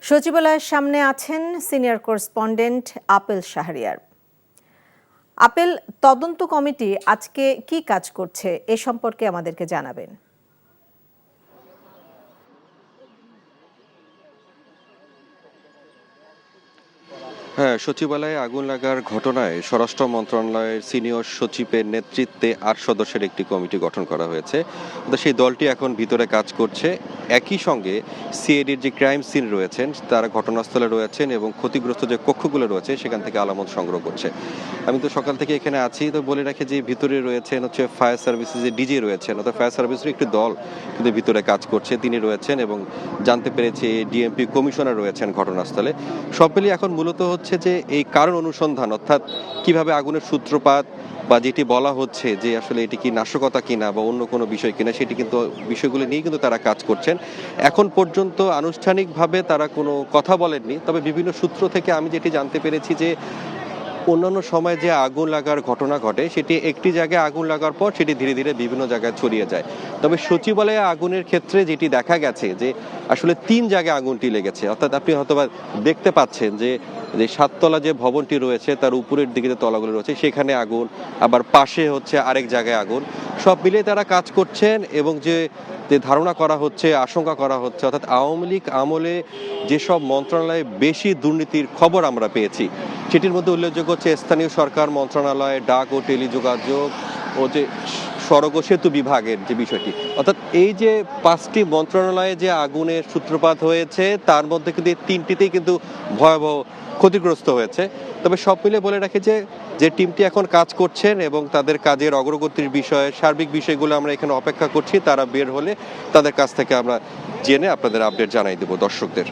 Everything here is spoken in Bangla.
সচিবালয়ের সামনে আছেন senior correspondent apple Shahriar. Apple, তদন্ত কমিটি আজকে কি কাজ করছে এ সম্পর্কে আমাদেরকে জানাবেন। হ্যাঁ, সচিবালয়ে আগুন লাগার ঘটনায় স্বরাষ্ট্র মন্ত্রণালয়ের সিনিয়র সচিবের নেতৃত্বে ৮ সদস্যের একটি কমিটি গঠন করা হয়েছে। তো সেই দলটি এখন ভিতরে কাজ করছে। একই সঙ্গে সিআইডির যে ক্রাইম সিন রয়েছেন তারা ঘটনাস্থলে রয়েছেন এবং ক্ষতিগ্রস্ত যে কক্ষগুলো রয়েছে সেখান থেকে আলামত সংগ্রহ করছে। আমি তো সকাল থেকে এখানে আছি, তো বলে রাখি যে ভিতরে রয়েছেন হচ্ছে ফায়ার সার্ভিসের যে ডিজি রয়েছেন, অর্থাৎ ফায়ার সার্ভিসের একটি দল কিন্তু ভিতরে কাজ করছে, তিনি রয়েছেন এবং জানতে পেরেছি ডিএমপি কমিশনার রয়েছেন ঘটনাস্থলে। সব মিলিয়ে এখন মূলত হচ্ছে যে এই কারণ অনুসন্ধান, অর্থাৎ কিভাবে আগুনের সূত্রপাত বা যেটি বলা হচ্ছে যে আসলে এটি কি নাশকতা কিনা বা অন্য কোনো বিষয় কিনা, সেটি কিন্তু বিষয়গুলো নিয়ে কিন্তু তারা কাজ করছেন। এখন পর্যন্ত আনুষ্ঠানিকভাবে তারা কোনো কথা বলেননি, তবে বিভিন্ন সূত্র থেকে আমি যেটি জানতে পেরেছি যে অন্যান্য সময় যে আগুন লাগার ঘটনা ঘটে সেটি একটি জায়গায় আগুন লাগার পর সেটি ধীরে ধীরে বিভিন্ন জায়গায় ছড়িয়ে যায়। তবে সচিবালয়ে আগুনের ক্ষেত্রে যেটি দেখা গেছে যে আসলে ৩ জায়গায় আগুনটি লেগেছে, অর্থাৎ আপনি হয়তোবা দেখতে পাচ্ছেন যে যে ৭তলা যে ভবনটি রয়েছে তার উপরের দিকে যে তলাগুলো রয়েছে সেখানে আগুন, আবার পাশে হচ্ছে আরেক জায়গায় আগুন। সব মিলিয়ে তারা কাজ করছেন এবং যে যে ধারণা করা হচ্ছে, আশঙ্কা করা হচ্ছে, অর্থাৎ আওয়ামী লীগ আমলে যেসব মন্ত্রণালয়ে বেশি দুর্নীতির খবর আমরা পেয়েছি সেটির মধ্যে উল্লেখযোগ্য হচ্ছে স্থানীয় সরকার মন্ত্রণালয়, ডাক ও টেলিযোগাযোগ ও যে সড়ক ও সেতু বিভাগের যে বিষয়টি, অর্থাৎ এই যে ৫টি মন্ত্রণালয়ে যে আগুনের সূত্রপাত হয়েছে তার মধ্যে কিন্তু এই ৩টিতেই কিন্তু ভয়াবহ ক্ষতিগ্রস্ত হয়েছে। তবে সব মিলে বলে রাখি যে যে টিমটি এখন কাজ করছেন এবং তাদের কাজের অগ্রগতির বিষয়ে সার্বিক বিষয়গুলো আমরা এখানে অপেক্ষা করছি, তারা বের হলে তাদের কাছ থেকে আমরা জেনে আপনাদের আপডেট জানাই দেব দর্শকদের।